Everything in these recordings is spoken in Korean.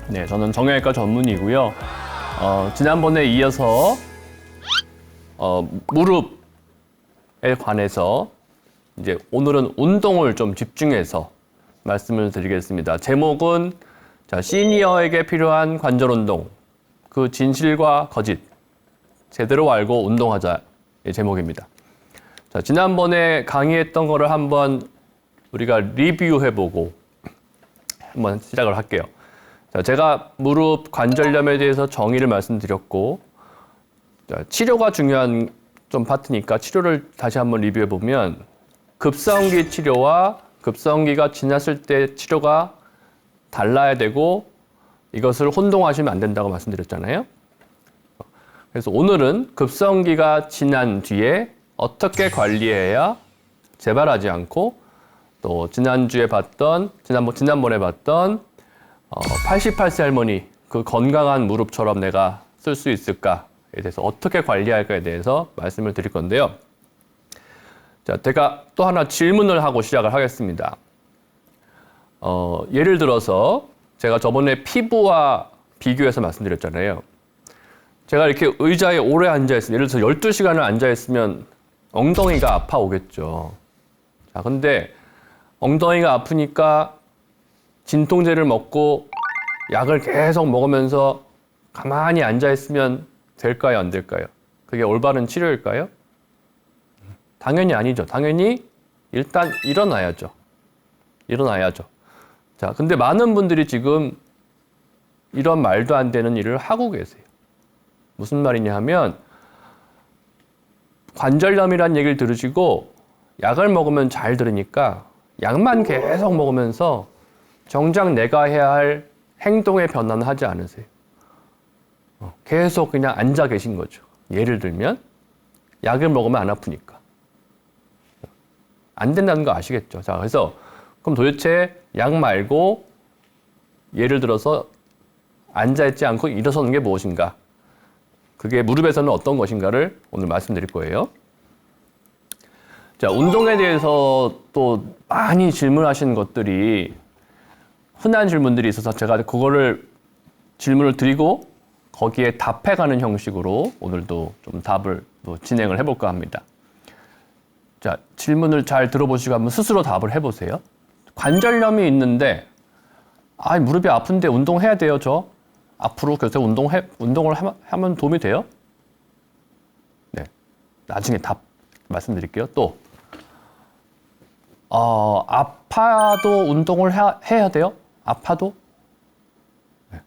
네, 저는 정형외과 전문의고요. 지난번에 이어서 무릎에 관해서 이제 오늘은 운동을 좀 집중해서 말씀을 드리겠습니다. 제목은 자, 시니어에게 필요한 관절 운동, 그 진실과 거짓, 제대로 알고 운동하자의 제목입니다. 자, 지난번에 강의했던 거를 한번 우리가 리뷰해보고 한번 시작을 할게요. 자, 제가 무릎 관절염에 대해서 정의를 말씀드렸고, 자, 치료가 중요한 좀 파트니까 치료를 다시 한번 리뷰해보면 급성기 치료와 급성기가 지났을 때 치료가 달라야 되고 이것을 혼동하시면 안 된다고 말씀드렸잖아요. 그래서 오늘은 급성기가 지난 뒤에 어떻게 관리해야 재발하지 않고 또 지난번에 봤던 88세 할머니 그 건강한 무릎처럼 내가 쓸 수 있을까에 대해서 어떻게 관리할까에 대해서 말씀을 드릴 건데요. 자, 제가 또 하나 질문을 하고 시작을 하겠습니다. 예를 들어서 제가 저번에 피부와 비교해서 말씀드렸잖아요. 제가 이렇게 의자에 오래 앉아있으면, 예를 들어서 12시간을 앉아있으면 엉덩이가 아파오겠죠. 자, 근데 엉덩이가 아프니까 진통제를 먹고 약을 계속 먹으면서 가만히 앉아있으면 될까요, 안 될까요? 그게 올바른 치료일까요? 당연히 아니죠. 당연히 일단 일어나야죠. 자, 근데 많은 분들이 지금 이런 말도 안 되는 일을 하고 계세요. 무슨 말이냐 하면 관절염이란 얘기를 들으시고 약을 먹으면 잘 들으니까 약만 계속 먹으면서 정작 내가 해야 할 행동의 변화는 하지 않으세요. 계속 그냥 앉아 계신 거죠. 예를 들면 약을 먹으면 안 아프니까. 안 된다는 거 아시겠죠? 자, 그래서 그럼 도대체 약 말고 예를 들어서 앉아있지 않고 일어서는 게 무엇인가? 그게 무릎에서는 어떤 것인가를 오늘 말씀드릴 거예요. 자, 운동에 대해서 또 많이 질문하시는 것들이 흔한 질문들이 있어서 제가 그거를 질문을 드리고 거기에 답해가는 형식으로 오늘도 좀 답을 또 진행을 해볼까 합니다. 자, 질문을 잘 들어보시고 한번 스스로 답을 해보세요. 관절염이 있는데, 무릎이 아픈데 운동해야 돼요, 저? 앞으로 계속 운동을 하면 도움이 돼요? 네. 나중에 답 말씀드릴게요. 또, 아파도 운동을 해야 돼요? 아파도? 네.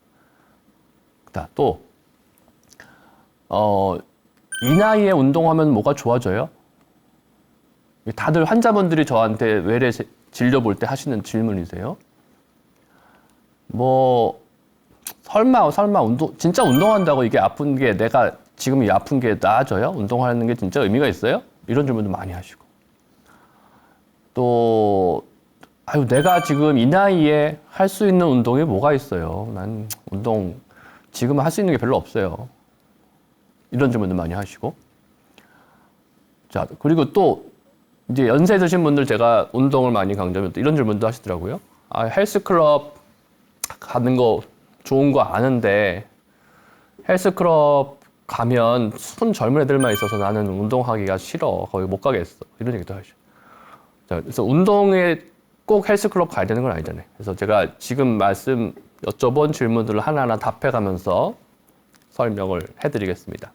또, 이 나이에 운동하면 뭐가 좋아져요? 다들 환자분들이 저한테 외래 진료 볼 때 하시는 질문이세요. 설마 진짜 운동한다고 이게 아픈 게 내가 지금 이 아픈 게 나아져요? 운동하는 게 진짜 의미가 있어요? 이런 질문도 많이 하시고. 또, 내가 지금 이 나이에 할 수 있는 운동이 뭐가 있어요? 난 운동 지금 할 수 있는 게 별로 없어요. 이런 질문도 많이 하시고. 자, 그리고 또, 이제 연세 드신 분들 제가 운동을 많이 강조하면 이런 질문도 하시더라고요. 헬스클럽 가는 거 좋은 거 아는데 헬스클럽 가면 손 젊은 애들만 있어서 나는 운동하기가 싫어. 거기 못 가겠어. 이런 얘기도 하시죠. 자, 그래서 운동에 꼭 헬스클럽 가야 되는 건 아니잖아요. 그래서 제가 지금 여쭤본 질문들을 하나하나 답해가면서 설명을 해드리겠습니다.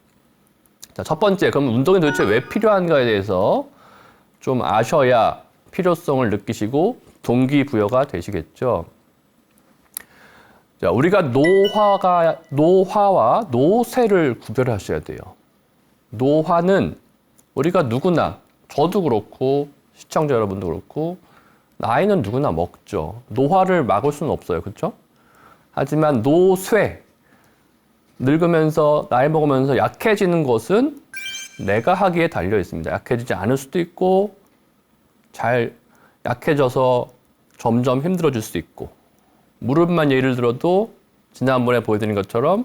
자, 첫 번째, 그럼 운동이 도대체 왜 필요한가에 대해서 좀 아셔야 필요성을 느끼시고 동기부여가 되시겠죠. 자, 우리가 노화와 노쇠를 구별하셔야 돼요. 노화는 우리가 누구나, 저도 그렇고 시청자 여러분도 그렇고 나이는 누구나 먹죠. 노화를 막을 수는 없어요. 그렇죠? 하지만 노쇠, 늙으면서 나이 먹으면서 약해지는 것은 내가 하기에 달려 있습니다. 약해지지 않을 수도 있고 잘 약해져서 점점 힘들어질 수도 있고 무릎만 예를 들어도 지난번에 보여드린 것처럼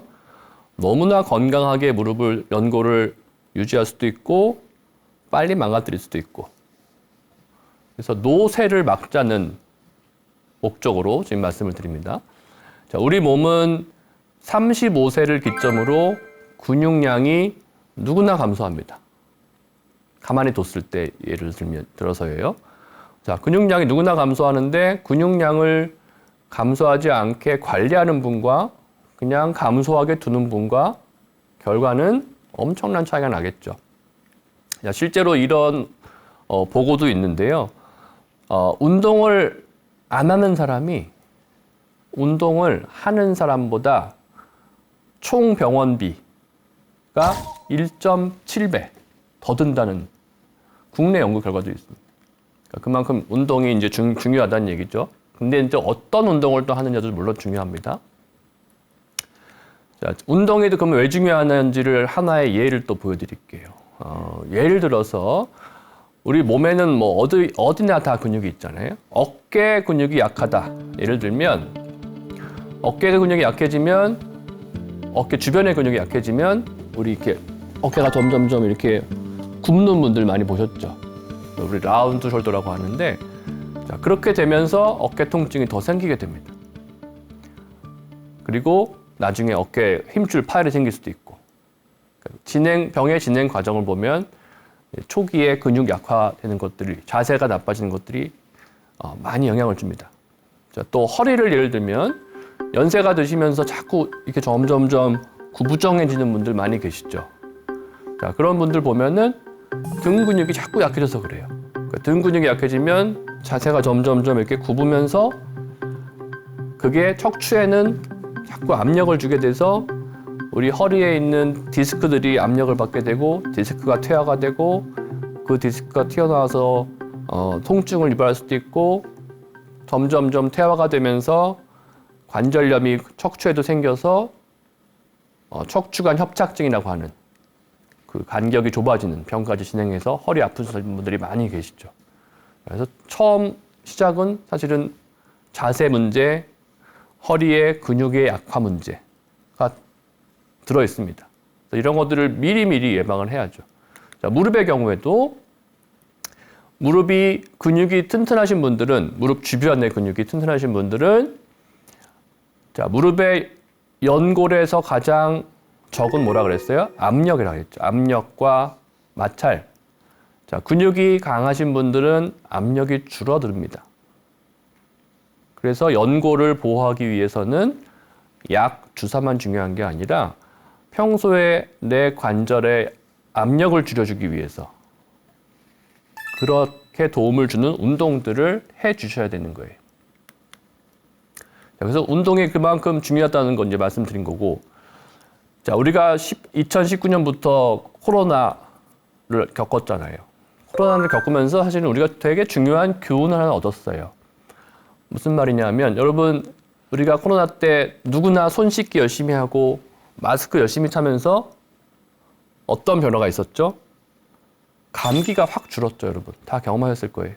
너무나 건강하게 무릎을 연골을 유지할 수도 있고 빨리 망가뜨릴 수도 있고 그래서 노쇠를 막자는 목적으로 지금 말씀을 드립니다. 자, 우리 몸은 35세를 기점으로 근육량이 누구나 감소합니다. 가만히 뒀을 때 예를 들어서예요. 자, 근육량이 누구나 감소하는데 근육량을 감소하지 않게 관리하는 분과 그냥 감소하게 두는 분과 결과는 엄청난 차이가 나겠죠. 자, 실제로 이런 보고도 있는데요. 운동을 안 하는 사람이 운동을 하는 사람보다 총 병원비가 1.7배 더 든다는 국내 연구 결과도 있습니다. 그러니까 그만큼 운동이 이제 중요하다는 얘기죠. 근데 이제 어떤 운동을 또 하느냐도 물론 중요합니다. 자, 운동이 그러면 왜 중요한지를 하나의 예를 또 보여드릴게요. 예를 들어서 우리 몸에는 뭐 어디나 다 근육이 있잖아요. 어깨 근육이 약하다. 예를 들면 어깨 근육이 약해지면 어깨 주변의 근육이 약해지면 우리 이렇게 어깨가 점점점 이렇게 굽는 분들 많이 보셨죠. 우리 라운드 숄더라고 하는데 자, 그렇게 되면서 어깨 통증이 더 생기게 됩니다. 그리고 나중에 어깨에 힘줄 파열이 생길 수도 있고 병의 진행 과정을 보면 초기에 근육 약화되는 것들이 자세가 나빠지는 것들이 많이 영향을 줍니다. 자, 또 허리를 예를 들면 연세가 드시면서 자꾸 이렇게 점점점 구부정해지는 분들 많이 계시죠. 자, 그런 분들 보면은 등 근육이 자꾸 약해져서 그래요. 그러니까 등 근육이 약해지면 자세가 점점점 이렇게 굽으면서 그게 척추에는 자꾸 압력을 주게 돼서 우리 허리에 있는 디스크들이 압력을 받게 되고 디스크가 퇴화가 되고 그 디스크가 튀어나와서 통증을 유발할 수도 있고 점점점 퇴화가 되면서 관절염이 척추에도 생겨서 척추관 협착증이라고 하는 그 간격이 좁아지는 병까지 진행해서 허리 아프신 분들이 많이 계시죠. 그래서 처음 시작은 사실은 자세 문제, 허리의 근육의 약화 문제가 들어 있습니다. 이런 것들을 미리미리 예방을 해야죠. 자, 무릎의 경우에도 무릎이 근육이 튼튼하신 분들은 무릎 주변의 근육이 튼튼하신 분들은 자, 무릎의 연골에서 가장 적은 뭐라 그랬어요? 압력이라고 했죠. 압력과 마찰. 자, 근육이 강하신 분들은 압력이 줄어듭니다. 그래서 연골을 보호하기 위해서는 약 주사만 중요한 게 아니라 평소에 내 관절에 압력을 줄여주기 위해서 그렇게 도움을 주는 운동들을 해 주셔야 되는 거예요. 그래서 운동이 그만큼 중요하다는 건 이제 말씀드린 거고, 자, 우리가 2019년부터 코로나를 겪었잖아요. 코로나를 겪으면서 사실은 우리가 되게 중요한 교훈을 하나 얻었어요. 무슨 말이냐면, 여러분, 우리가 코로나 때 누구나 손 씻기 열심히 하고 마스크 열심히 차면서 어떤 변화가 있었죠? 감기가 확 줄었죠, 여러분. 다 경험하셨을 거예요.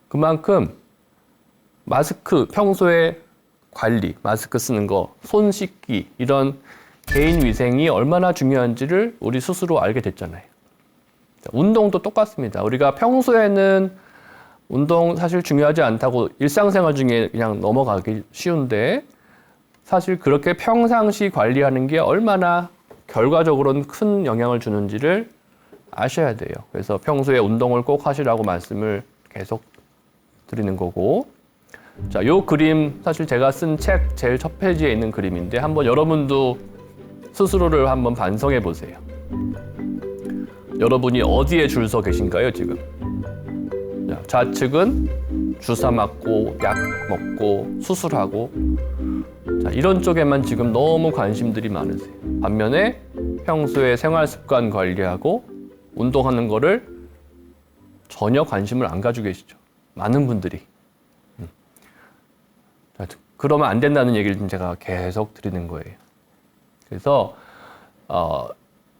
그만큼 마스크, 평소에 관리, 마스크 쓰는 거, 손 씻기, 이런 개인 위생이 얼마나 중요한지를 우리 스스로 알게 됐잖아요. 운동도 똑같습니다. 우리가 평소에는 운동 사실 중요하지 않다고 일상생활 중에 그냥 넘어가기 쉬운데 사실 그렇게 평상시 관리하는 게 얼마나 결과적으로는 큰 영향을 주는지를 아셔야 돼요. 그래서 평소에 운동을 꼭 하시라고 말씀을 계속 드리는 거고, 자, 요 그림 사실 제가 쓴 책 제일 첫 페이지에 있는 그림인데 한번 여러분도 스스로를 한번 반성해 보세요. 여러분이 어디에 줄 서 계신가요, 지금? 자, 좌측은 주사 맞고 약 먹고 수술하고, 자, 이런 쪽에만 지금 너무 관심들이 많으세요. 반면에 평소에 생활 습관 관리하고 운동하는 거를 전혀 관심을 안 가지고 계시죠. 많은 분들이. 자, 그러면 안 된다는 얘기를 좀 제가 계속 드리는 거예요. 그래서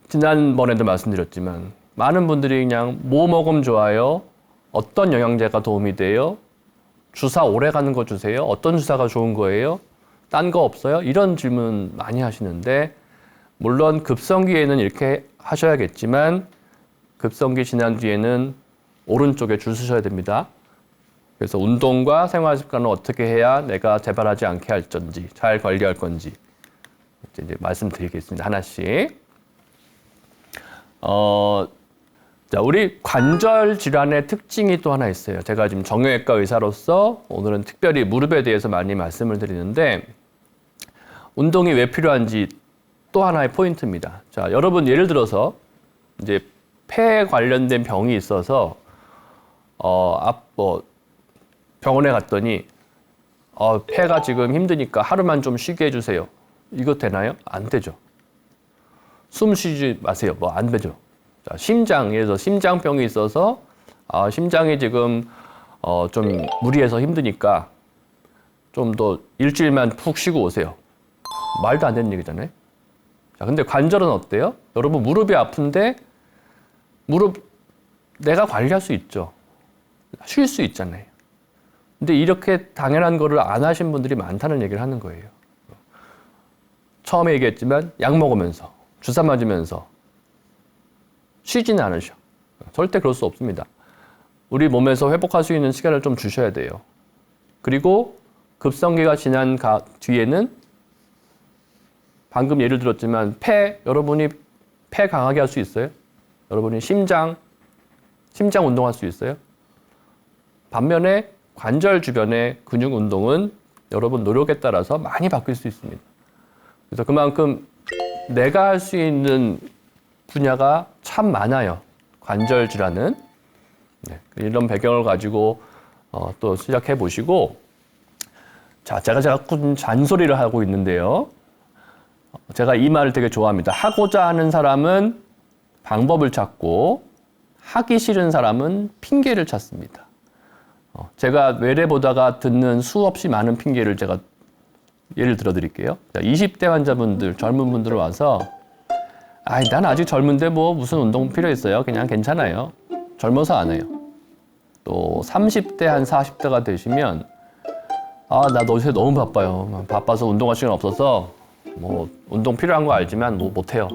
지난번에도 말씀드렸지만 많은 분들이 그냥 뭐 먹으면 좋아요? 어떤 영양제가 도움이 돼요? 주사 오래 가는 거 주세요? 어떤 주사가 좋은 거예요? 딴 거 없어요? 이런 질문 많이 하시는데, 물론 급성기에는 이렇게 하셔야겠지만 급성기 지난 뒤에는 오른쪽에 줄 서셔야 됩니다. 그래서 운동과 생활 습관을 어떻게 해야 내가 재발하지 않게 할 건지, 잘 관리할 건지 이제 말씀드리겠습니다. 하나씩. 자, 우리 관절 질환의 특징이 또 하나 있어요. 제가 지금 정형외과 의사로서 오늘은 특별히 무릎에 대해서 많이 말씀을 드리는데 운동이 왜 필요한지 또 하나의 포인트입니다. 자, 여러분 예를 들어서 이제 폐에 관련된 병이 있어서 병원에 갔더니 폐가 지금 힘드니까 하루만 좀 쉬게 해주세요. 이거 되나요? 안 되죠. 숨 쉬지 마세요. 뭐 안 되죠. 자, 심장에서 심장병이 있어서 심장이 지금 좀 무리해서 힘드니까 좀 더 일주일만 푹 쉬고 오세요. 말도 안 되는 얘기잖아요. 자, 근데 관절은 어때요? 여러분 무릎이 아픈데 무릎 내가 관리할 수 있죠. 쉴 수 있잖아요. 근데 이렇게 당연한 거를 안 하신 분들이 많다는 얘기를 하는 거예요. 처음에 얘기했지만 약 먹으면서 주사 맞으면서 쉬지는 않으셔. 절대 그럴 수 없습니다. 우리 몸에서 회복할 수 있는 시간을 좀 주셔야 돼요. 그리고 급성기가 지난 뒤에는 방금 예를 들었지만 여러분이 폐 강하게 할 수 있어요? 여러분이 심장 운동할 수 있어요? 반면에 관절 주변의 근육 운동은 여러분 노력에 따라서 많이 바뀔 수 있습니다. 그래서 그만큼 내가 할 수 있는 분야가 참 많아요. 관절 질환은. 네, 이런 배경을 가지고 또 시작해 보시고, 자, 제가 자꾸 잔소리를 하고 있는데요. 제가 이 말을 되게 좋아합니다. 하고자 하는 사람은 방법을 찾고 하기 싫은 사람은 핑계를 찾습니다. 제가 외래 보다가 듣는 수없이 많은 핑계를 제가 예를 들어 드릴게요. 20대 환자분들, 젊은 분들 와서 난 아직 젊은데 뭐 무슨 운동 필요했어요? 그냥 괜찮아요. 젊어서 안 해요. 또 30대 한 40대가 되시면 나 요새 너무 바빠요. 바빠서 운동할 시간 없어서 뭐 운동 필요한 거 알지만 뭐 못해요.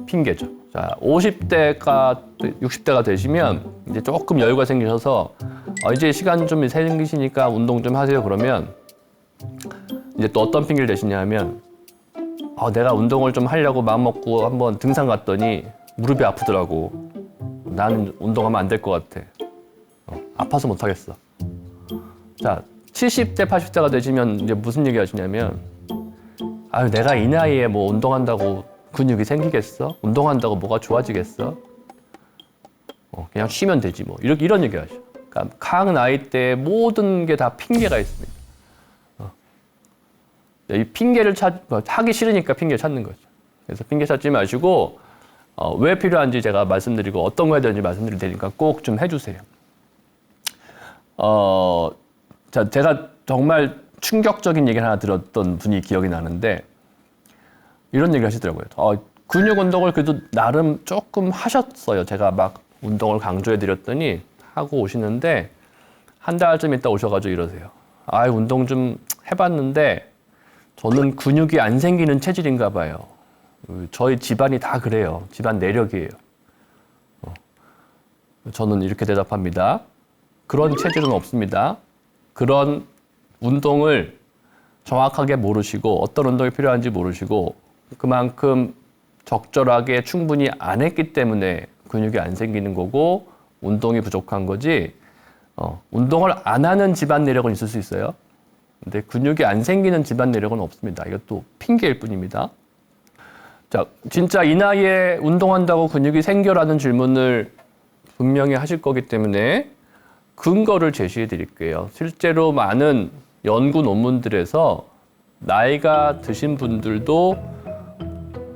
핑계죠. 자, 50대가 60대가 되시면 이제 조금 여유가 생기셔서 이제 시간 좀 생기시니까 운동 좀 하세요. 그러면 이제 또 어떤 핑계를 대시냐 하면 내가 운동을 좀 하려고 마음먹고 한번 등산 갔더니 무릎이 아프더라고. 나는 운동하면 안 될 것 같아. 아파서 못 하겠어. 자, 70대, 80대가 되시면 이제 무슨 얘기 하시냐면 내가 이 나이에 뭐 운동한다고 근육이 생기겠어? 운동한다고 뭐가 좋아지겠어? 그냥 쉬면 되지 뭐. 이런 얘기 하셔. 그러니까 각 나이대에 모든 게 다 핑계가 있습니다. 이 핑계를 하기 싫으니까 핑계 찾는 거죠. 그래서 핑계 찾지 마시고 왜 필요한지 제가 말씀드리고 어떤 거 해야 되는지 말씀드릴 테니까 꼭 좀 해주세요. 자, 제가 정말 충격적인 얘기를 하나 들었던 분이 기억이 나는데 이런 얘기를 하시더라고요. 근육 운동을 그래도 나름 조금 하셨어요. 제가 막 운동을 강조해 드렸더니 하고 오시는데 한 달쯤 있다 오셔가지고 이러세요. 운동 좀 해봤는데 저는 근육이 안 생기는 체질인가 봐요. 저희 집안이 다 그래요. 집안 내력이에요. 저는 이렇게 대답합니다. 그런 체질은 없습니다. 그런 운동을 정확하게 모르시고 어떤 운동이 필요한지 모르시고 그만큼 적절하게 충분히 안 했기 때문에 근육이 안 생기는 거고 운동이 부족한 거지 운동을 안 하는 집안 내력은 있을 수 있어요. 근데 근육이 안 생기는 집안 내력은 없습니다. 이것도 핑계일 뿐입니다. 자, 진짜 이 나이에 운동한다고 근육이 생겨라는 질문을 분명히 하실 거기 때문에 근거를 제시해 드릴게요. 실제로 많은 연구 논문들에서 나이가 드신 분들도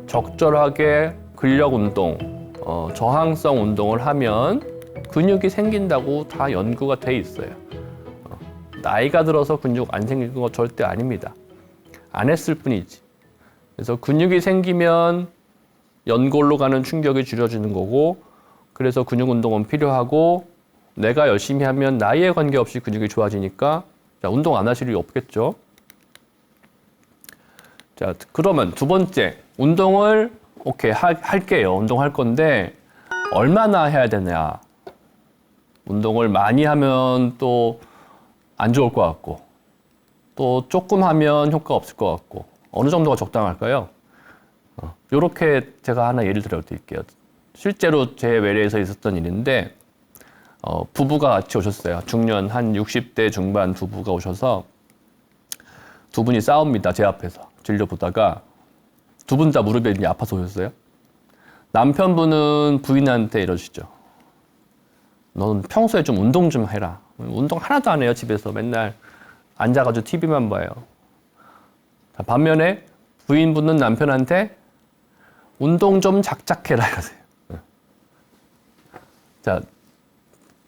적절하게 근력 운동, 저항성 운동을 하면 근육이 생긴다고 다 연구가 돼 있어요. 나이가 들어서 근육 안 생기는 거 절대 아닙니다. 안 했을 뿐이지. 그래서 근육이 생기면 연골로 가는 충격이 줄여지는 거고 그래서 근육 운동은 필요하고 내가 열심히 하면 나이에 관계없이 근육이 좋아지니까 운동 안 하실 일이 없겠죠. 자, 그러면 두 번째, 운동을 할게요. 운동할 건데 얼마나 해야 되냐. 운동을 많이 하면 또 안 좋을 것 같고, 또 조금 하면 효과가 없을 것 같고, 어느 정도가 적당할까요? 요렇게 제가 하나 예를 들어 드릴게요. 실제로 제 외래에서 있었던 일인데, 부부가 같이 오셨어요. 중년 한 60대 중반 부부가 오셔서 두 분이 싸웁니다. 제 앞에서 진료 보다가 두 분 다 무릎에 이제 아파서 오셨어요. 남편분은 부인한테 이러시죠. 넌 평소에 좀 운동 좀 해라. 운동 하나도 안 해요. 집에서 맨날 앉아가지고 TV만 봐요. 자, 반면에 부인분은 남편한테 운동 좀 작작해라 이러세요. 자,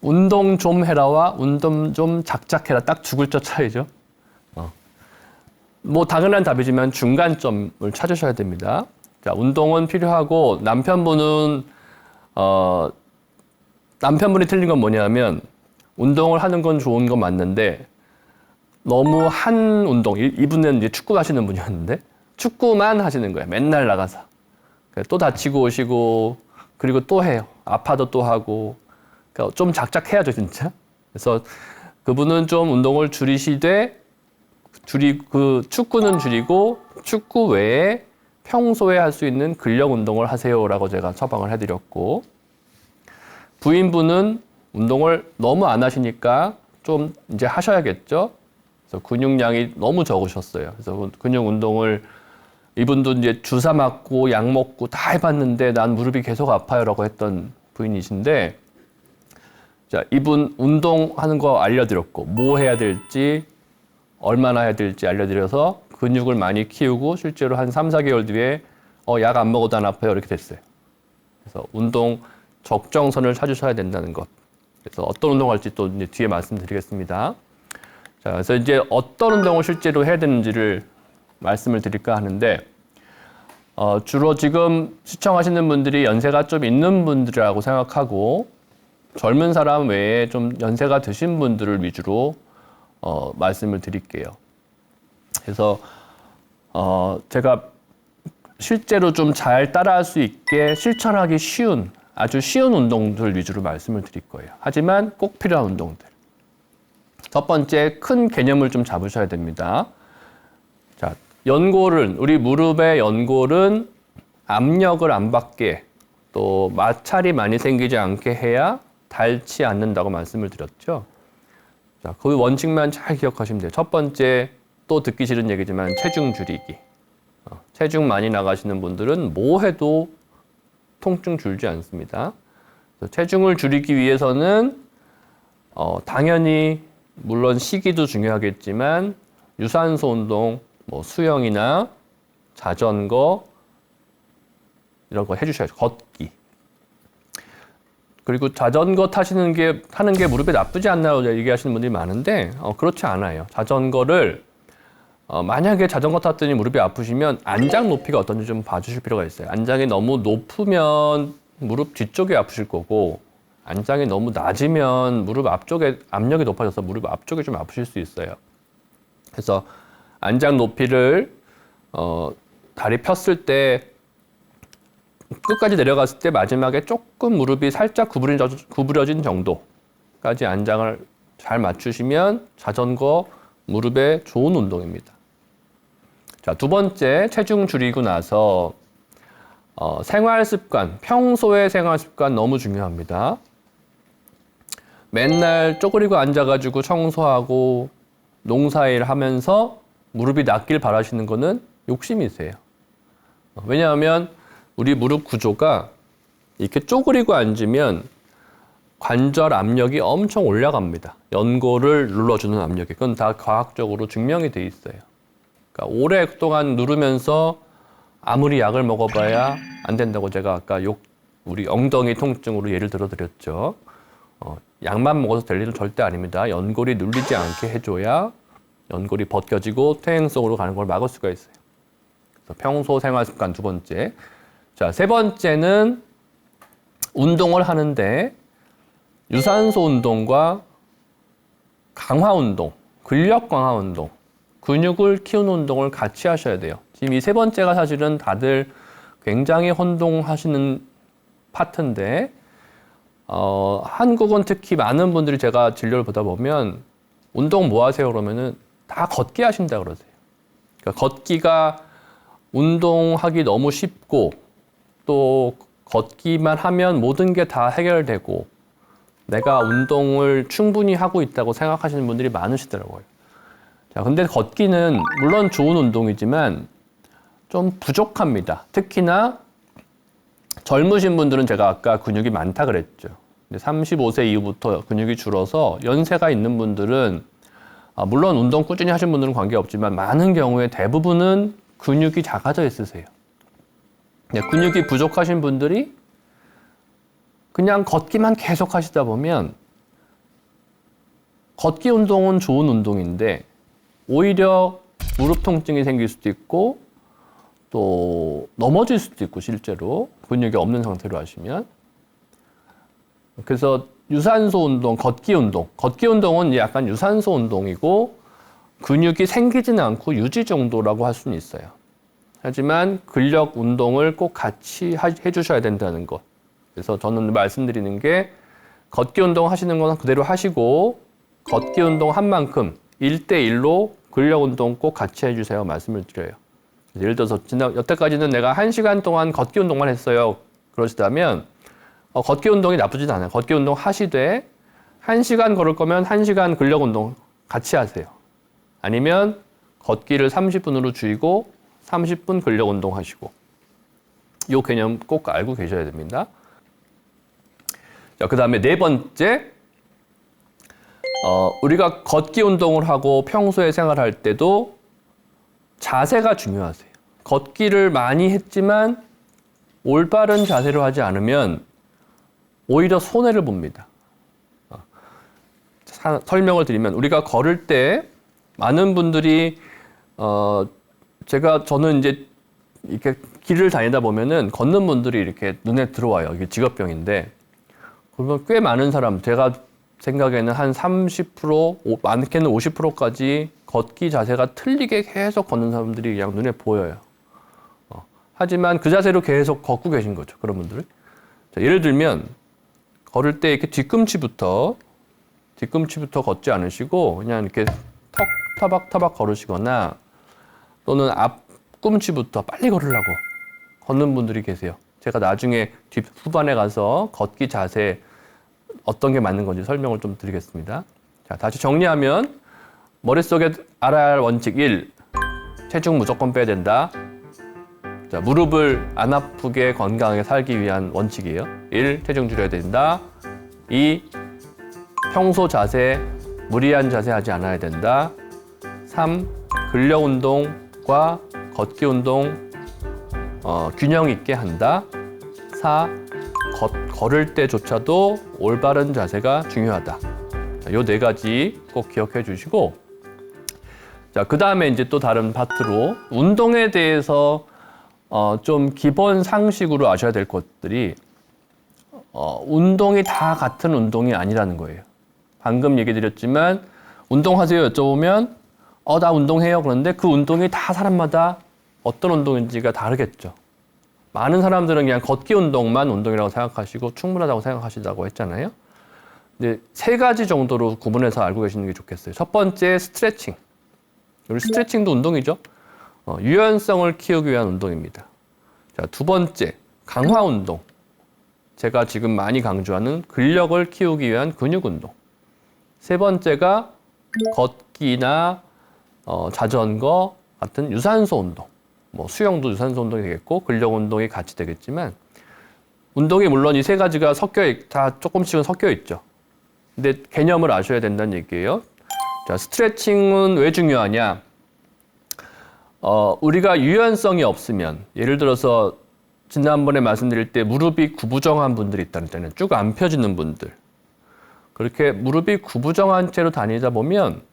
운동 좀 해라와 운동 좀 작작해라 딱 두 글자 차이죠. 뭐 당연한 답이지만 중간점을 찾으셔야 됩니다. 자, 운동은 필요하고 남편분이 틀린 건 뭐냐면 운동을 하는 건 좋은 건 맞는데 너무 한 운동, 이분은 이제 축구 하시는 분이었는데 축구만 하시는 거예요. 맨날 나가서. 또 다치고 오시고 그리고 또 해요. 아파도 또 하고. 그러니까 좀 작작해야죠, 진짜. 그래서 그분은 좀 운동을 축구는 줄이고 축구 외에 평소에 할 수 있는 근력 운동을 하세요라고 제가 처방을 해드렸고, 부인분은 운동을 너무 안 하시니까 좀 이제 하셔야겠죠. 그래서 근육량이 너무 적으셨어요. 그래서 근육 운동을 이분도 이제 주사 맞고 약 먹고 다 해봤는데 난 무릎이 계속 아파요라고 했던 부인이신데, 자, 이분 운동하는 거 알려드렸고 뭐 해야 될지 얼마나 해야 될지 알려드려서 근육을 많이 키우고 실제로 한 3, 4개월 뒤에 약 안 먹어도 안 아파요 이렇게 됐어요. 그래서 운동 적정선을 찾으셔야 된다는 것. 그래서 어떤 운동을 할지 또 이제 뒤에 말씀드리겠습니다. 자, 그래서 이제 어떤 운동을 실제로 해야 되는지를 말씀을 드릴까 하는데, 주로 지금 시청하시는 분들이 연세가 좀 있는 분들이라고 생각하고 젊은 사람 외에 좀 연세가 드신 분들을 위주로 말씀을 드릴게요. 그래서 제가 실제로 좀 잘 따라할 수 있게 실천하기 쉬운 아주 쉬운 운동들 위주로 말씀을 드릴 거예요. 하지만 꼭 필요한 운동들. 첫 번째, 큰 개념을 좀 잡으셔야 됩니다. 자, 연골은, 우리 무릎의 연골은 압력을 안 받게 또 마찰이 많이 생기지 않게 해야 닳지 않는다고 말씀을 드렸죠. 자, 그 원칙만 잘 기억하시면 돼요. 첫 번째, 또 듣기 싫은 얘기지만 체중 줄이기. 체중 많이 나가시는 분들은 뭐 해도 통증 줄지 않습니다. 체중을 줄이기 위해서는 당연히 물론 식이도 중요하겠지만 유산소 운동, 뭐 수영이나 자전거 이런 거 해주셔야죠. 걷기. 그리고 자전거 타는 게 무릎에 나쁘지 않나요? 얘기하시는 분들이 많은데 그렇지 않아요. 자전거를 만약에 자전거 탔더니 무릎이 아프시면 안장 높이가 어떤지 좀 봐주실 필요가 있어요. 안장이 너무 높으면 무릎 뒤쪽이 아프실 거고, 안장이 너무 낮으면 무릎 앞쪽에 압력이 높아져서 무릎 앞쪽이 좀 아프실 수 있어요. 그래서 안장 높이를 다리 폈을 때 끝까지 내려갔을 때 마지막에 조금 무릎이 살짝 구부러진 정도까지 안장을 잘 맞추시면 자전거 무릎에 좋은 운동입니다. 자, 두 번째, 체중 줄이고 나서 생활 습관, 평소의 생활 습관 너무 중요합니다. 맨날 쪼그리고 앉아가지고 청소하고 농사일 하면서 무릎이 낫길 바라시는 거는 욕심이세요. 왜냐하면 우리 무릎 구조가 이렇게 쪼그리고 앉으면 관절 압력이 엄청 올라갑니다. 연골을 눌러주는 압력이. 그건 다 과학적으로 증명이 돼 있어요. 그러니까 오랫동안 누르면서 아무리 약을 먹어봐야 안 된다고 제가 아까 우리 엉덩이 통증으로 예를 들어 드렸죠. 약만 먹어서 될 일은 절대 아닙니다. 연골이 눌리지 않게 해줘야 연골이 벗겨지고 퇴행성으로 가는 걸 막을 수가 있어요. 그래서 평소 생활 습관 두 번째. 자, 세 번째는 운동을 하는데 유산소 운동과 강화 운동, 근력 강화 운동, 근육을 키우는 운동을 같이 하셔야 돼요. 지금 이 세 번째가 사실은 다들 굉장히 혼동하시는 파트인데 한국은 특히 많은 분들이 제가 진료를 보다 보면 운동 뭐 하세요? 그러면은 다 걷기 하신다 그러세요. 그러니까 걷기가 운동하기 너무 쉽고 또 걷기만 하면 모든 게 다 해결되고 내가 운동을 충분히 하고 있다고 생각하시는 분들이 많으시더라고요. 자, 근데 걷기는 물론 좋은 운동이지만 좀 부족합니다. 특히나 젊으신 분들은 제가 아까 근육이 많다 그랬죠. 35세 이후부터 근육이 줄어서 연세가 있는 분들은 물론 운동 꾸준히 하신 분들은 관계없지만 많은 경우에 대부분은 근육이 작아져 있으세요. 근육이 부족하신 분들이 그냥 걷기만 계속 하시다 보면 걷기 운동은 좋은 운동인데 오히려 무릎 통증이 생길 수도 있고 또 넘어질 수도 있고 실제로 근육이 없는 상태로 하시면 그래서 유산소 운동, 걷기 운동은 약간 유산소 운동이고 근육이 생기지는 않고 유지 정도라고 할 수는 있어요. 하지만 근력 운동을 꼭 같이 해주셔야 된다는 것. 그래서 저는 말씀드리는 게 걷기 운동 하시는 건 그대로 하시고 걷기 운동 한 만큼 1대1로 근력 운동 꼭 같이 해주세요 말씀을 드려요. 예를 들어서 여태까지는 내가 1시간 동안 걷기 운동만 했어요. 그러시다면 걷기 운동이 나쁘진 않아요. 걷기 운동 하시되 1시간 걸을 거면 1시간 근력 운동 같이 하세요. 아니면 걷기를 30분으로 줄이고 30분 근력 운동 하시고 이 개념 꼭 알고 계셔야 됩니다. 자, 그 다음에 네 번째 우리가 걷기 운동을 하고 평소에 생활할 때도 자세가 중요하세요. 걷기를 많이 했지만 올바른 자세로 하지 않으면 오히려 손해를 봅니다. 설명을 드리면 우리가 걸을 때 많은 분들이 저는 이제 이렇게 길을 다니다 보면은 걷는 분들이 이렇게 눈에 들어와요. 이게 직업병인데 그러면 꽤 많은 사람 제가 생각에는 한 30%, 많게는 50%까지 걷기 자세가 틀리게 계속 걷는 사람들이 그냥 눈에 보여요. 하지만 그 자세로 계속 걷고 계신 거죠. 그런 분들은. 자, 예를 들면 걸을 때 이렇게 뒤꿈치부터 걷지 않으시고 그냥 이렇게 터박터박 걸으시거나 또는 앞꿈치부터 빨리 걸으려고 걷는 분들이 계세요. 제가 나중에 후반에 가서 걷기 자세 어떤 게 맞는 건지 설명을 좀 드리겠습니다. 자, 다시 정리하면 머릿속에 알아야 할 원칙 1. 체중 무조건 빼야 된다. 자, 무릎을 안 아프게 건강하게 살기 위한 원칙이에요. 1. 체중 줄여야 된다. 2. 평소 자세, 무리한 자세 하지 않아야 된다. 3. 근력 운동과 걷기 운동 균형 있게 한다. 4. 걸을 때조차도 올바른 자세가 중요하다. 요 네 가지 꼭 기억해 주시고 자, 그 다음에 이제 또 다른 파트로 운동에 대해서 좀 기본 상식으로 아셔야 될 것들이 운동이 다 같은 운동이 아니라는 거예요. 방금 얘기 드렸지만 운동하세요 여쭤보면 나 운동해요. 그런데 그 운동이 다 사람마다 어떤 운동인지가 다르겠죠. 많은 사람들은 그냥 걷기 운동만 운동이라고 생각하시고 충분하다고 생각하시다고 했잖아요. 근데 세 가지 정도로 구분해서 알고 계시는 게 좋겠어요. 첫 번째 스트레칭. 우리 스트레칭도 운동이죠. 유연성을 키우기 위한 운동입니다. 자, 두 번째 강화 운동. 제가 지금 많이 강조하는 근력을 키우기 위한 근육 운동. 세 번째가 걷기나 자전거 같은 유산소 운동. 수영도 유산소 운동이 되겠고 근력 운동이 같이 되겠지만 운동이 물론 이 세 가지가 다 조금씩은 섞여 있죠. 근데 개념을 아셔야 된다는 얘기예요. 자, 스트레칭은 왜 중요하냐? 우리가 유연성이 없으면 예를 들어서 지난번에 말씀드릴 때 무릎이 구부정한 분들이 있다는 쭉 안 펴지는 분들. 그렇게 무릎이 구부정한 채로 다니다 보면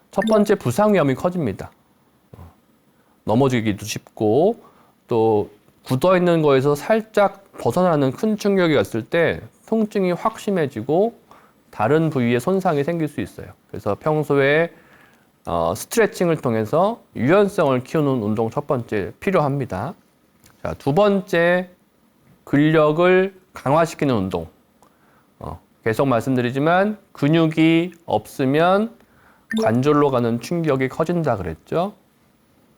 첫 번째 부상 위험이 커집니다. 넘어지기도 쉽고 또 굳어있는 거에서 살짝 벗어나는 큰 충격이 왔을 때 통증이 확 심해지고 다른 부위에 손상이 생길 수 있어요. 그래서 평소에 스트레칭을 통해서 유연성을 키우는 운동 첫 번째 필요합니다. 자, 두 번째 근력을 강화시키는 운동. 계속 말씀드리지만 근육이 없으면 관절로 가는 충격이 커진다 그랬죠.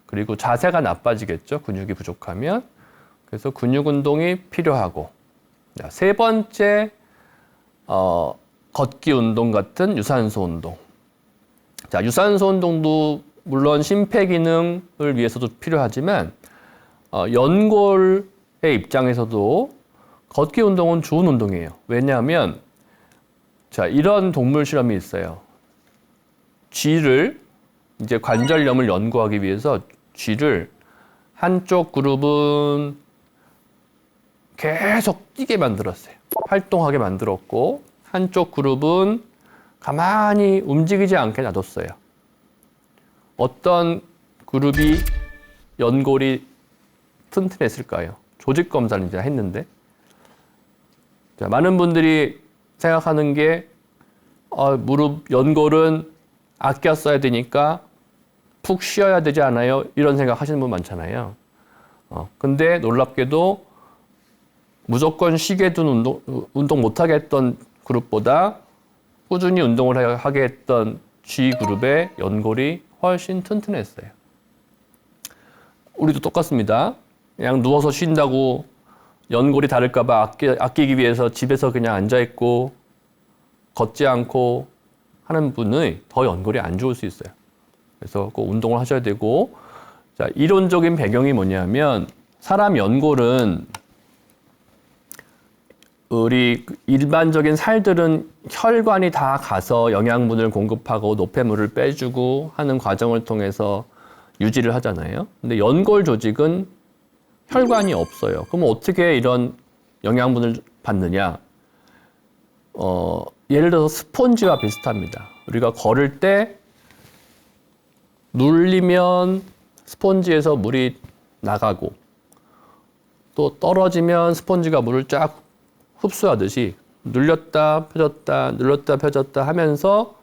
그리고 자세가 나빠지겠죠. 근육이 부족하면. 그래서 근육 운동이 필요하고. 자, 세 번째, 걷기 운동 같은 유산소 운동. 자, 유산소 운동도 물론 심폐기능을 위해서도 필요하지만 연골의 입장에서도 걷기 운동은 좋은 운동이에요. 왜냐하면 자, 이런 동물 실험이 있어요. 쥐를 이제 관절염을 연구하기 위해서 쥐를 한쪽 그룹은 계속 뛰게 만들었어요. 활동하게 만들었고 한쪽 그룹은 가만히 움직이지 않게 놔뒀어요. 어떤 그룹이 연골이 튼튼했을까요? 조직 검사를 이제 했는데 자, 많은 분들이 생각하는 게 무릎 연골은 아껴 써야 되니까 푹 쉬어야 되지 않아요? 이런 생각 하시는 분 많잖아요. 근데 놀랍게도 무조건 쉬게 둔 운동 못하게 했던 그룹보다 꾸준히 운동을 하게 했던 G 그룹의 연골이 훨씬 튼튼했어요. 우리도 똑같습니다. 그냥 누워서 쉰다고 연골이 다를까봐 아끼기 위해서 집에서 그냥 앉아있고 걷지 않고 하는 분은 더 연골이 안 좋을 수 있어요. 그래서 꼭 운동을 하셔야 되고, 자, 이론적인 배경이 뭐냐면 사람 연골은 우리 일반적인 살들은 혈관이 다 가서 영양분을 공급하고 노폐물을 빼주고 하는 과정을 통해서 유지를 하잖아요. 근데 연골 조직은 혈관이 없어요. 그럼 어떻게 이런 영양분을 받느냐? 예를 들어서 스폰지와 비슷합니다. 우리가 걸을 때 눌리면 스폰지에서 물이 나가고 또 떨어지면 스폰지가 물을 쫙 흡수하듯이 눌렸다 펴졌다 눌렀다 펴졌다 하면서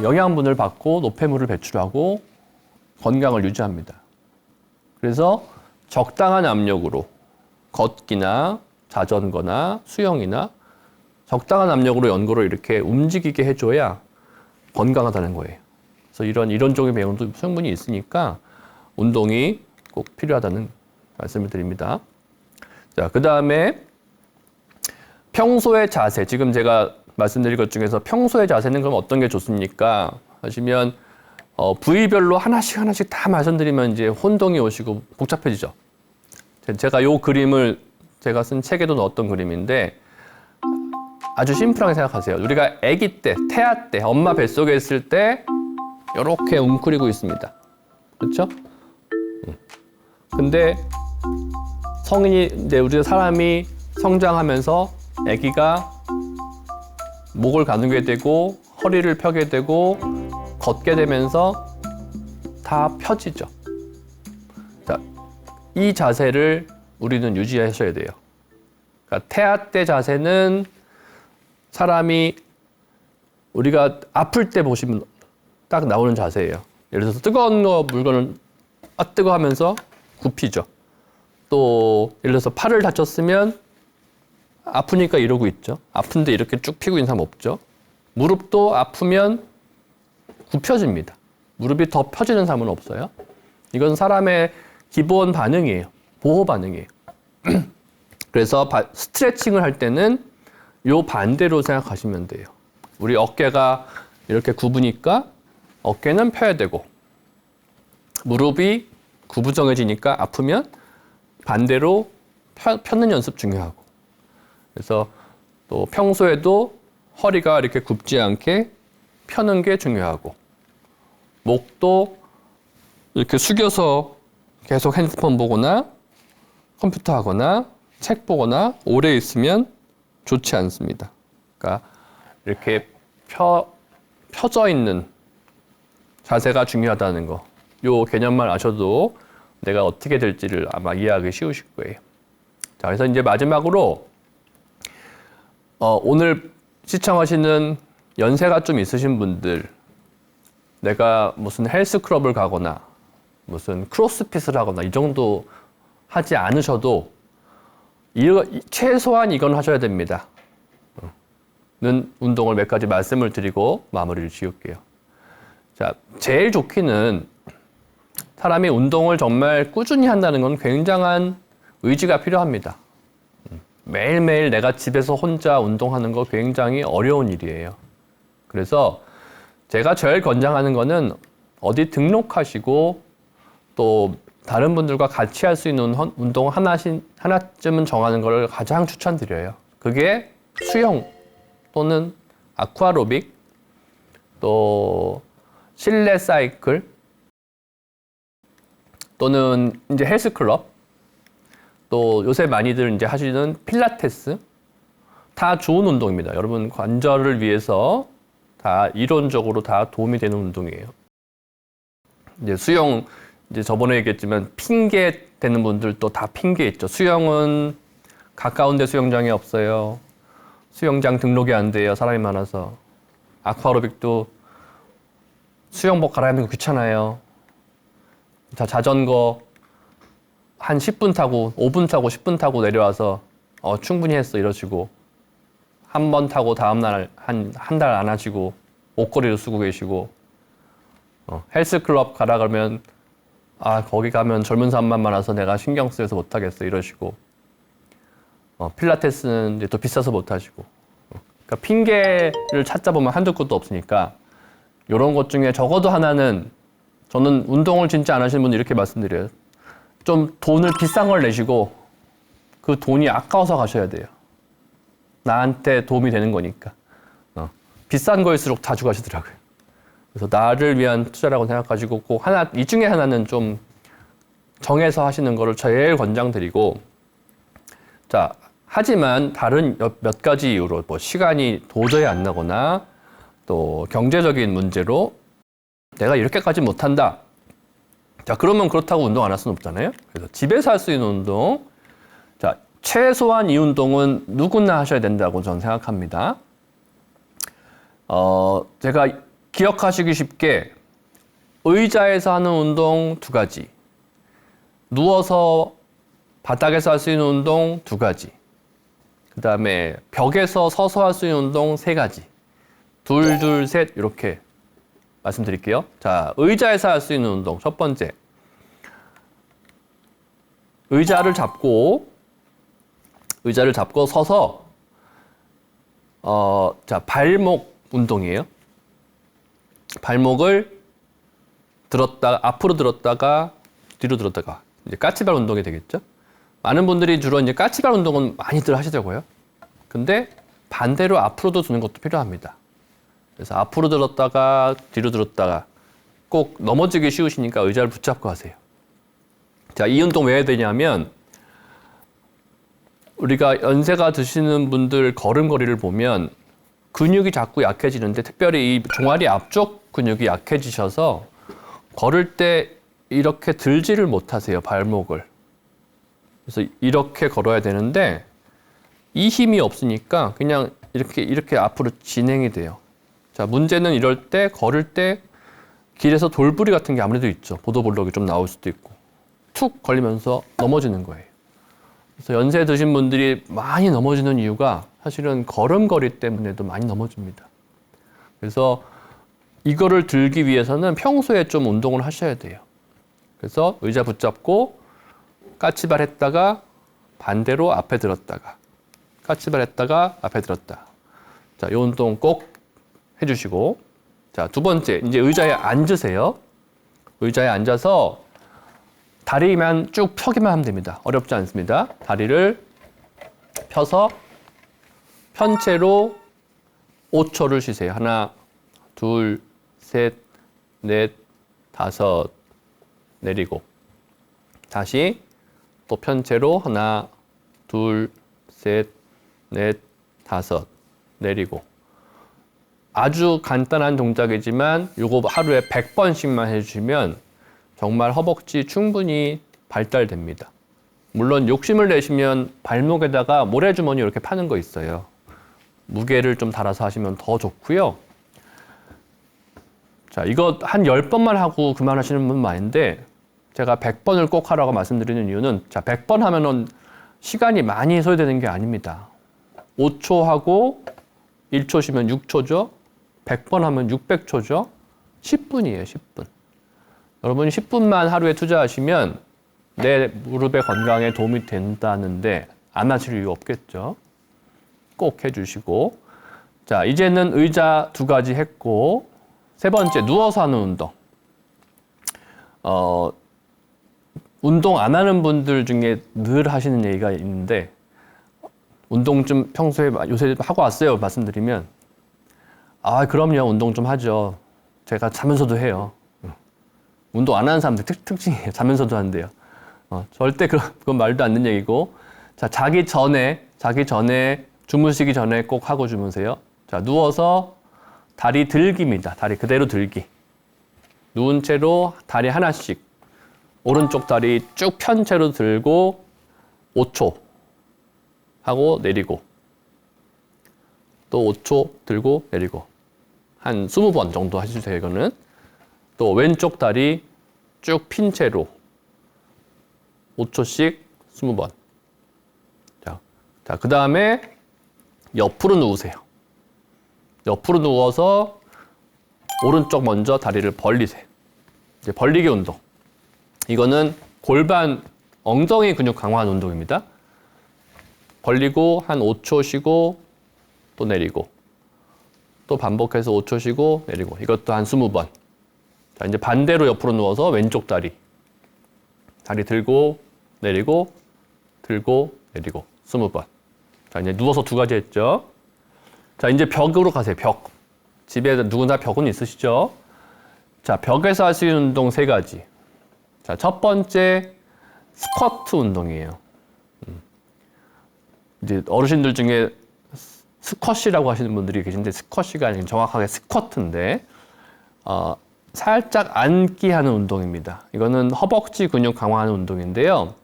영양분을 받고 노폐물을 배출하고 건강을 유지합니다. 그래서 적당한 압력으로 걷기나 자전거나 수영이나 적당한 압력으로 연골을 이렇게 움직이게 해줘야 건강하다는 거예요. 그래서 이런 이론적인 배경도 충분히 있으니까 운동이 꼭 필요하다는 말씀을 드립니다. 자, 그 다음에 평소의 자세. 지금 제가 말씀드린 것 중에서 평소의 자세는 그럼 어떤 게 좋습니까? 하시면 부위별로 하나씩 다 말씀드리면 이제 혼동이 오시고 복잡해지죠. 제가 이 그림을 제가 쓴 책에도 넣었던 그림인데 아주 심플하게 생각하세요. 우리가 아기 때, 태아 때, 엄마 뱃속에 있을 때 이렇게 웅크리고 있습니다. 그렇죠? 근데 성인이 이제 우리 사람이 성장하면서 아기가 목을 가누게 되고 허리를 펴게 되고 걷게 되면서 다 펴지죠. 자, 이 자세를 우리는 유지하셔야 돼요. 그러니까 태아 때 자세는 사람이 우리가 아플 때 보시면 딱 나오는 자세예요. 예를 들어서 뜨거운 물건을 뜨거 하면서 굽히죠. 또 예를 들어서 팔을 다쳤으면 아프니까 이러고 있죠. 아픈데 이렇게 쭉 펴고 있는 사람 없죠. 무릎도 아프면 굽혀집니다. 무릎이 더 펴지는 사람은 없어요. 이건 사람의 기본 반응이에요. 보호 반응이에요. 그래서 스트레칭을 할 때는 요 반대로 생각하시면 돼요. 우리 어깨가 이렇게 굽으니까 어깨는 펴야 되고 무릎이 구부정해지니까 아프면 반대로 펴는 연습 중요하고 그래서 또 평소에도 허리가 이렇게 굽지 않게 펴는 게 중요하고 목도 이렇게 숙여서 계속 핸드폰 보거나 컴퓨터 하거나 책 보거나 오래 있으면 좋지 않습니다. 그러니까 이렇게 펴져 있는 자세가 중요하다는 거. 요 개념만 아셔도 내가 어떻게 될지를 아마 이해하기 쉬우실 거예요. 자, 그래서 이제 마지막으로 오늘 시청하시는 연세가 좀 있으신 분들, 내가 무슨 헬스클럽을 가거나 무슨 크로스핏을 하거나 이 정도 하지 않으셔도 최소한 이건 하셔야 됩니다. 는 운동을 몇 가지 말씀을 드리고 마무리를 지을게요. 자, 제일 좋기는 사람이 운동을 정말 꾸준히 한다는 건 굉장한 의지가 필요합니다. 매일매일 내가 집에서 혼자 운동하는 거 굉장히 어려운 일이에요. 그래서 제가 제일 권장하는 거는 어디 등록하시고 또 다른 분들과 같이 할 수 있는 운동 하나쯤은 정하는 걸 가장 추천드려요. 그게 수영 또는 아쿠아로빅 또 실내 사이클 또는 이제 헬스클럽 또 요새 많이들 이제 하시는 필라테스 다 좋은 운동입니다. 여러분 관절을 위해서 다 이론적으로 다 도움이 되는 운동이에요. 이제 수영 이제 저번에 얘기했지만 핑계 되는 분들도 다 핑계 있죠. 수영은 가까운 데 수영장이 없어요. 수영장 등록이 안 돼요. 사람이 많아서. 아쿠아로빅도 수영복 갈아입는 거 귀찮아요. 자, 자전거 한 10분 타고 5분 타고 10분 타고 내려와서 충분히 했어 이러시고 한 번 타고 다음날 한 달 안 하시고 옷걸이를 쓰고 계시고 헬스클럽 가라 그러면 거기 가면 젊은 사람만 많아서 내가 신경 쓰여서 못 하겠어 이러시고 필라테스는 이제 또 비싸서 못 하시고 그러니까 핑계를 찾다 보면 한두 끝도 없으니까 이런 것 중에 적어도 하나는 저는 운동을 진짜 안 하시는 분들 이렇게 말씀드려요. 좀 돈을 비싼 걸 내시고 그 돈이 아까워서 가셔야 돼요. 나한테 도움이 되는 거니까. 비싼 거일수록 자주 가시더라고요. 그래서 나를 위한 투자라고 생각하시고 꼭 이 중에 하나는 좀 정해서 하시는 거를 제일 권장드리고 자, 하지만 다른 몇 가지 이유로 뭐 시간이 도저히 안 나거나 또 경제적인 문제로 내가 이렇게까지 못한다. 자, 그러면 그렇다고 운동 안 할 수는 없잖아요. 그래서 집에서 할 수 있는 운동. 자, 최소한 이 운동은 누구나 하셔야 된다고 저는 생각합니다. 제가 기억하시기 쉽게 의자에서 하는 운동 2가지. 누워서 바닥에서 할 수 있는 운동 2가지. 그 다음에 벽에서 서서 할 수 있는 운동 3가지. 둘, 둘, 셋 이렇게 말씀드릴게요. 자, 의자에서 할 수 있는 운동 첫 번째. 의자를 잡고 서서 자, 발목 운동이에요. 발목을 앞으로 들었다가 뒤로 들었다가 이제 까치발 운동이 되겠죠. 많은 분들이 주로 이제 까치발 운동은 많이들 하시더라고요. 근데 반대로 앞으로도 드는 것도 필요합니다. 그래서 앞으로 들었다가 뒤로 들었다가 꼭 넘어지기 쉬우시니까 의자를 붙잡고 하세요. 자, 이 운동 왜 해야 되냐면 우리가 연세가 드시는 분들 걸음걸이를 보면 근육이 자꾸 약해지는데 특별히 이 종아리 앞쪽 근육이 약해지셔서 걸을 때 이렇게 들지를 못하세요, 발목을. 그래서 이렇게 걸어야 되는데 이 힘이 없으니까 그냥 이렇게 앞으로 진행이 돼요. 자, 문제는 이럴 때 걸을 때 길에서 돌부리 같은 게 아무래도 있죠. 보도블록이 좀 나올 수도 있고 툭 걸리면서 넘어지는 거예요. 그래서 연세 드신 분들이 많이 넘어지는 이유가 사실은 걸음걸이 때문에도 많이 넘어집니다. 그래서 이거를 들기 위해서는 평소에 좀 운동을 하셔야 돼요. 그래서 의자 붙잡고 까치발 했다가 반대로 앞에 들었다가 까치발 했다가 앞에 들었다. 자, 이 운동 꼭 해주시고 자, 2번째 이제 의자에 앉으세요. 의자에 앉아서 다리만 쭉 펴기만 하면 됩니다. 어렵지 않습니다. 다리를 펴서 편 채로 5초를 쉬세요. 하나, 둘, 셋, 넷, 다섯, 내리고 다시 또 편 채로 하나, 둘, 셋, 넷, 다섯, 내리고 아주 간단한 동작이지만 이거 하루에 100번씩만 해주시면 정말 허벅지 충분히 발달됩니다. 물론 욕심을 내시면 발목에다가 모래주머니 이렇게 파는 거 있어요. 무게를 좀 달아서 하시면 더 좋고요. 자, 이거 한 10번만 하고 그만하시는 분 많은데 제가 100번을 꼭 하라고 말씀드리는 이유는 자, 100번 하면은 시간이 많이 소요되는 게 아닙니다. 5초 하고 1초 쉬면 6초죠. 100번 하면 600초죠. 10분이에요, 10분. 여러분이 10분만 하루에 투자하시면 내 무릎의 건강에 도움이 된다는데 안 하실 이유 없겠죠. 꼭 해주시고. 자, 이제는 의자 2가지 했고, 3번째, 누워서 하는 운동. 운동 안 하는 분들 중에 늘 하시는 얘기가 있는데, 운동 좀 평소에 요새 하고 왔어요, 말씀드리면. 아, 그럼요, 운동 좀 하죠. 제가 자면서도 해요. 운동 안 하는 사람들 특징이에요. 자면서도 한대요. 절대 그건 말도 안 되는 얘기고. 자, 자기 전에 주무시기 전에 꼭 하고 주무세요. 자, 누워서 다리 들기입니다. 다리 그대로 들기. 누운 채로 다리 하나씩. 오른쪽 다리 쭉 편 채로 들고 5초 하고 내리고. 또 5초 들고 내리고. 한 20번 정도 해주세요, 이거는. 또 왼쪽 다리 쭉 핀 채로 5초씩 20번. 자, 그 다음에 옆으로 누우세요. 옆으로 누워서 오른쪽 먼저 다리를 벌리세요. 이제 벌리기 운동. 이거는 골반, 엉덩이 근육 강화하는 운동입니다. 벌리고 한 5초 쉬고 또 내리고. 또 반복해서 5초 쉬고 내리고. 이것도 한 20번. 자, 이제 반대로 옆으로 누워서 왼쪽 다리. 다리 들고 내리고 들고 내리고 20번. 자, 이제 누워서 2가지 했죠. 자, 이제 벽으로 가세요. 벽. 집에 누구나 벽은 있으시죠? 자, 벽에서 할 수 있는 운동 3가지. 자, 첫 번째 스쿼트 운동이에요. 이제 어르신들 중에 스쿼시라고 하시는 분들이 계신데 스쿼시가 아니라 정확하게 스쿼트인데 살짝 앉기 하는 운동입니다. 이거는 허벅지 근육 강화하는 운동인데요.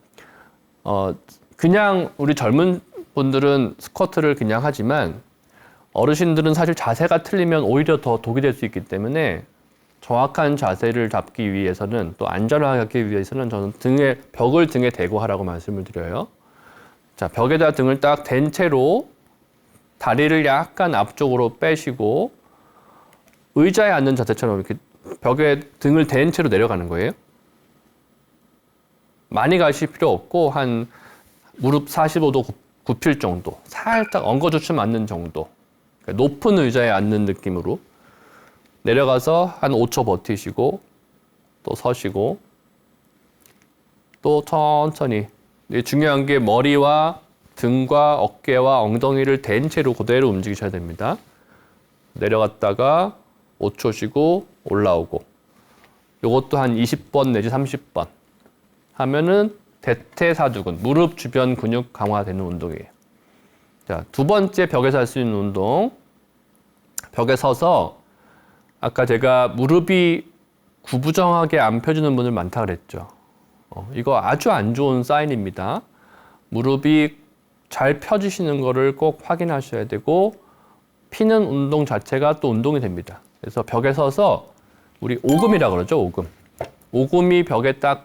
그냥 우리 젊은 분들은 스쿼트를 그냥 하지만 어르신들은 사실 자세가 틀리면 오히려 더 독이 될 수 있기 때문에 정확한 자세를 잡기 위해서는 또 안전하게 하기 위해서는 저는 벽을 등에 대고 하라고 말씀을 드려요. 자, 벽에다 등을 딱 댄 채로 다리를 약간 앞쪽으로 빼시고 의자에 앉는 자세처럼 이렇게 벽에 등을 댄 채로 내려가는 거예요. 많이 가실 필요 없고 한 무릎 45도 굽힐 정도, 살짝 엉거주춤 앉는 정도, 그러니까 높은 의자에 앉는 느낌으로 내려가서 한 5초 버티시고 또 서시고 또 천천히. 중요한 게 머리와 등과 어깨와 엉덩이를 댄 채로 그대로 움직이셔야 됩니다. 내려갔다가 5초 쉬고 올라오고. 이것도 한 20번 내지 30번 하면은 대퇴사두근, 무릎 주변 근육 강화되는 운동이에요. 자, 2번째 벽에서 할 수 있는 운동. 벽에 서서 아까 제가 무릎이 구부정하게 안 펴지는 분들 많다 그랬죠. 이거 아주 안 좋은 사인입니다. 무릎이 잘 펴지시는 거를 꼭 확인하셔야 되고 피는 운동 자체가 또 운동이 됩니다. 그래서 벽에 서서 우리 오금이라고 그러죠, 오금. 오금이 벽에 딱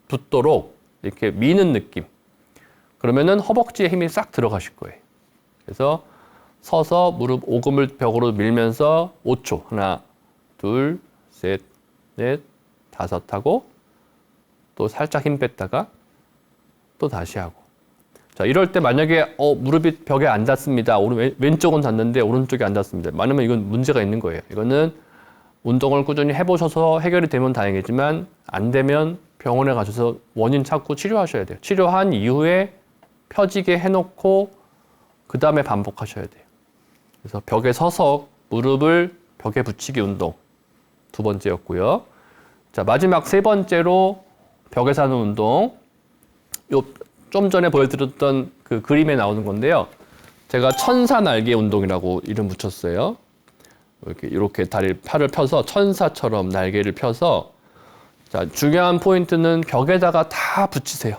붙도록 이렇게 미는 느낌. 그러면은 허벅지에 힘이 싹 들어가실 거예요. 그래서 서서 무릎 오금을 벽으로 밀면서 5초. 하나, 둘, 셋, 넷, 5 하고 또 살짝 힘 뺐다가 또 다시 하고. 자, 이럴 때 만약에 무릎이 벽에 안 닿습니다. 왼쪽은 닿는데 오른쪽이 안 닿습니다. 많으면 이건 문제가 있는 거예요. 이거는 운동을 꾸준히 해보셔서 해결이 되면 다행이지만 안 되면 병원에 가셔서 원인 찾고 치료하셔야 돼요. 치료한 이후에 펴지게 해놓고 그 다음에 반복하셔야 돼요. 그래서 벽에 서서 무릎을 벽에 붙이기 운동 2번째였고요. 자, 마지막 3번째로 벽에서 하는 운동. 좀 전에 보여드렸던 그 그림에 나오는 건데요. 제가 천사 날개 운동이라고 이름 붙였어요. 이렇게 팔을 펴서 천사처럼 날개를 펴서. 자, 중요한 포인트는 벽에다가 다 붙이세요.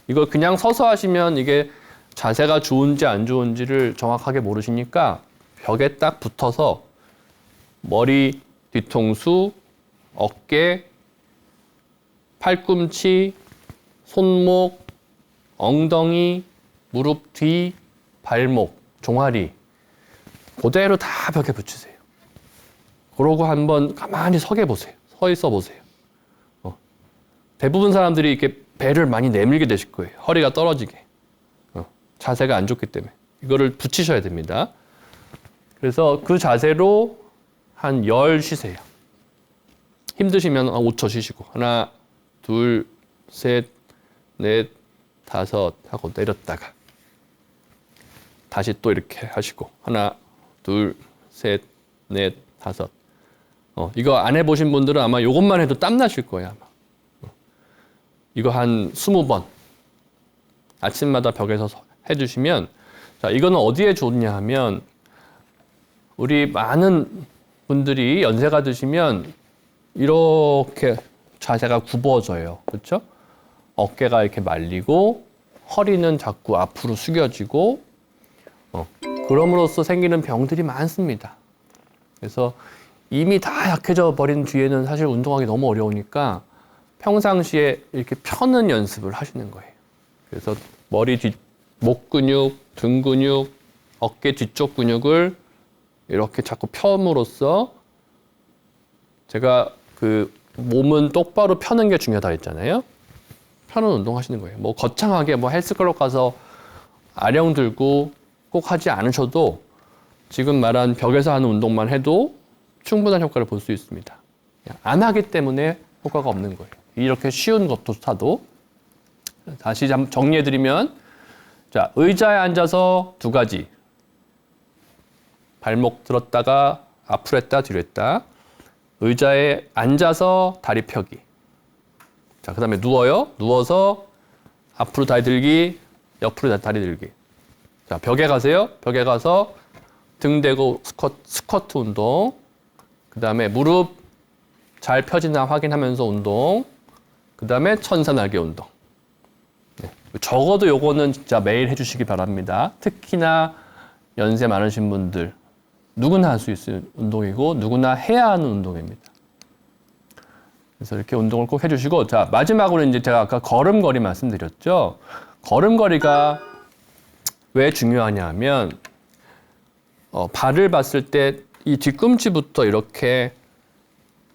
이걸 그냥 서서 하시면 이게 자세가 좋은지 안 좋은지를 정확하게 모르시니까 벽에 딱 붙어서 머리, 뒤통수, 어깨, 팔꿈치, 손목, 엉덩이, 무릎 뒤, 발목, 종아리 그대로 다 벽에 붙이세요. 그러고 한번 가만히 서게 보세요. 서 있어 보세요. 대부분 사람들이 이렇게 배를 많이 내밀게 되실 거예요. 허리가 떨어지게. 자세가 안 좋기 때문에. 이거를 붙이셔야 됩니다. 그래서 그 자세로 한 10 쉬세요. 힘드시면 5초 쉬시고. 하나, 둘, 셋, 넷, 다섯 하고 내렸다가. 다시 또 이렇게 하시고. 하나, 둘, 셋, 넷, 다섯. 이거 안 해보신 분들은 아마 이것만 해도 땀 나실 거예요. 아마. 이거 한 20번. 아침마다 벽에서 해주시면, 자, 이거는 어디에 좋냐 하면, 우리 많은 분들이 연세가 드시면 이렇게 자세가 굽어져요. 그렇죠? 어깨가 이렇게 말리고 허리는 자꾸 앞으로 숙여지고 그럼으로써 생기는 병들이 많습니다. 그래서 이미 다 약해져 버린 뒤에는 사실 운동하기 너무 어려우니까 평상시에 이렇게 펴는 연습을 하시는 거예요. 그래서 머리 뒤, 목 근육, 등 근육, 어깨 뒤쪽 근육을 이렇게 자꾸 펴므로써 제가 그 몸은 똑바로 펴는 게 중요하다 했잖아요. 펴는 운동 하시는 거예요. 뭐 거창하게 뭐 헬스클럽 가서 아령 들고 꼭 하지 않으셔도 지금 말한 벽에서 하는 운동만 해도 충분한 효과를 볼 수 있습니다. 안 하기 때문에 효과가 없는 거예요. 이렇게 쉬운 것조차도. 다시 정리해드리면, 자, 의자에 앉아서 2가지. 발목 들었다가 앞으로 했다 뒤로 했다. 의자에 앉아서 다리 펴기. 자, 그 다음에 누워요. 누워서 앞으로 다리 들기, 옆으로 다리 들기. 자, 벽에 가세요. 벽에 가서 등 대고 스쿼트 운동. 그 다음에 무릎 잘 펴지나 확인하면서 운동. 그 다음에 천사날개 운동. 네. 적어도 요거는 진짜 매일 해주시기 바랍니다. 특히나 연세 많으신 분들. 누구나 할 수 있는 운동이고 누구나 해야 하는 운동입니다. 그래서 이렇게 운동을 꼭 해주시고, 자, 마지막으로 이제 제가 아까 걸음걸이 말씀드렸죠. 걸음걸이가 왜 중요하냐 하면 발을 봤을 때 이 뒤꿈치부터 이렇게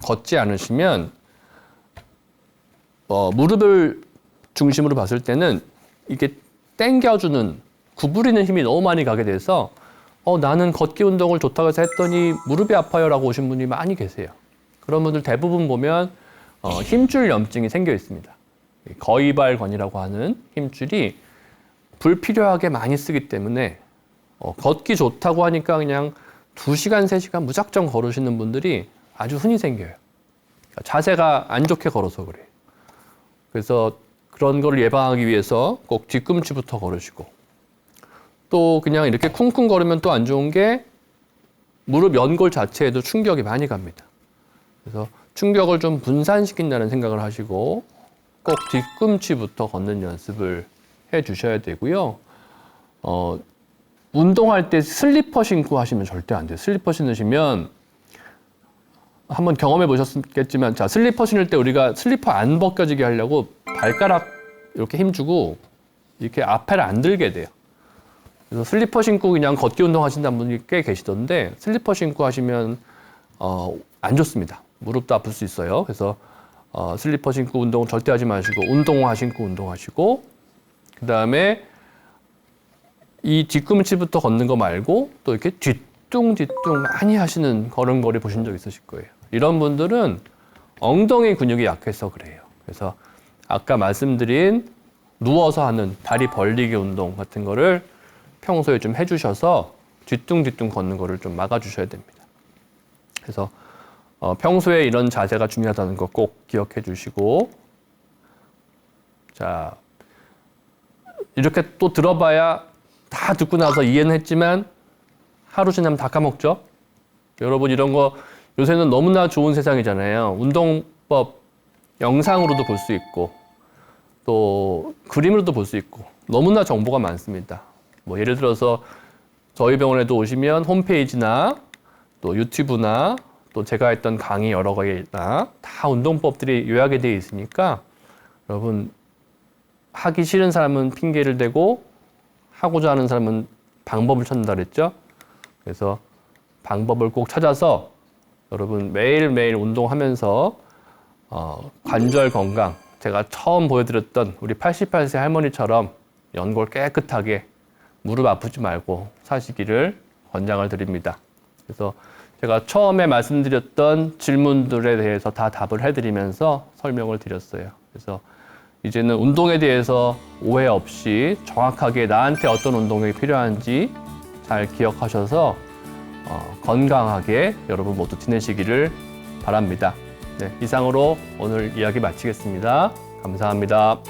걷지 않으시면 무릎을 중심으로 봤을 때는 이게 당겨주는, 구부리는 힘이 너무 많이 가게 돼서 나는 걷기 운동을 좋다고 해서 했더니 무릎이 아파요 라고 오신 분이 많이 계세요. 그런 분들 대부분 보면 힘줄 염증이 생겨 있습니다. 거위발관이라고 하는 힘줄이 불필요하게 많이 쓰기 때문에 걷기 좋다고 하니까 그냥 2시간, 3시간 무작정 걸으시는 분들이 아주 흔히 생겨요. 그러니까 자세가 안 좋게 걸어서 그래요. 그래서 그런 걸 예방하기 위해서 꼭 뒤꿈치부터 걸으시고, 또 그냥 이렇게 쿵쿵 걸으면 또 안 좋은 게 무릎 연골 자체에도 충격이 많이 갑니다. 그래서 충격을 좀 분산시킨다는 생각을 하시고 꼭 뒤꿈치부터 걷는 연습을 해 주셔야 되고요. 운동할 때 슬리퍼 신고 하시면 절대 안 돼요. 슬리퍼 신으시면 한번 경험해 보셨겠지만, 자, 슬리퍼 신을 때 우리가 슬리퍼 안 벗겨지게 하려고 발가락 이렇게 힘주고 이렇게 앞에를 안 들게 돼요. 그래서 슬리퍼 신고 그냥 걷기 운동 하신다는 분이 꽤 계시던데, 슬리퍼 신고 하시면 안 좋습니다. 무릎도 아플 수 있어요. 그래서 슬리퍼 신고 운동 절대 하지 마시고 운동화 신고 운동하시고, 그 다음에 이 뒤꿈치부터 걷는 거 말고 또 이렇게 뒤뚱뒤뚱 많이 하시는 걸음걸이 보신 적 있으실 거예요. 이런 분들은 엉덩이 근육이 약해서 그래요. 그래서 아까 말씀드린 누워서 하는 다리 벌리기 운동 같은 거를 평소에 좀 해주셔서 뒤뚱뒤뚱 걷는 거를 좀 막아주셔야 됩니다. 그래서 평소에 이런 자세가 중요하다는 거 꼭 기억해 주시고, 자, 이렇게 또 들어봐야 다 듣고 나서 이해는 했지만 하루 지나면 다 까먹죠? 여러분, 이런 거 요새는 너무나 좋은 세상이잖아요. 운동법 영상으로도 볼 수 있고 또 그림으로도 볼 수 있고 너무나 정보가 많습니다. 뭐 예를 들어서 저희 병원에도 오시면 홈페이지나 또 유튜브나 또 제가 했던 강의 여러 개나 다 운동법들이 요약이 되어 있으니까 여러분 하기 싫은 사람은 핑계를 대고 하고자 하는 사람은 방법을 찾는다 그랬죠. 그래서 방법을 꼭 찾아서 여러분 매일매일 운동하면서 관절 건강, 제가 처음 보여드렸던 우리 88세 할머니처럼 연골 깨끗하게 무릎 아프지 말고 사시기를 권장을 드립니다. 그래서 제가 처음에 말씀드렸던 질문들에 대해서 다 답을 해드리면서 설명을 드렸어요. 그래서 이제는 운동에 대해서 오해 없이 정확하게 나한테 어떤 운동이 필요한지 잘 기억하셔서 건강하게 여러분 모두 지내시기를 바랍니다. 네, 이상으로 오늘 이야기 마치겠습니다. 감사합니다.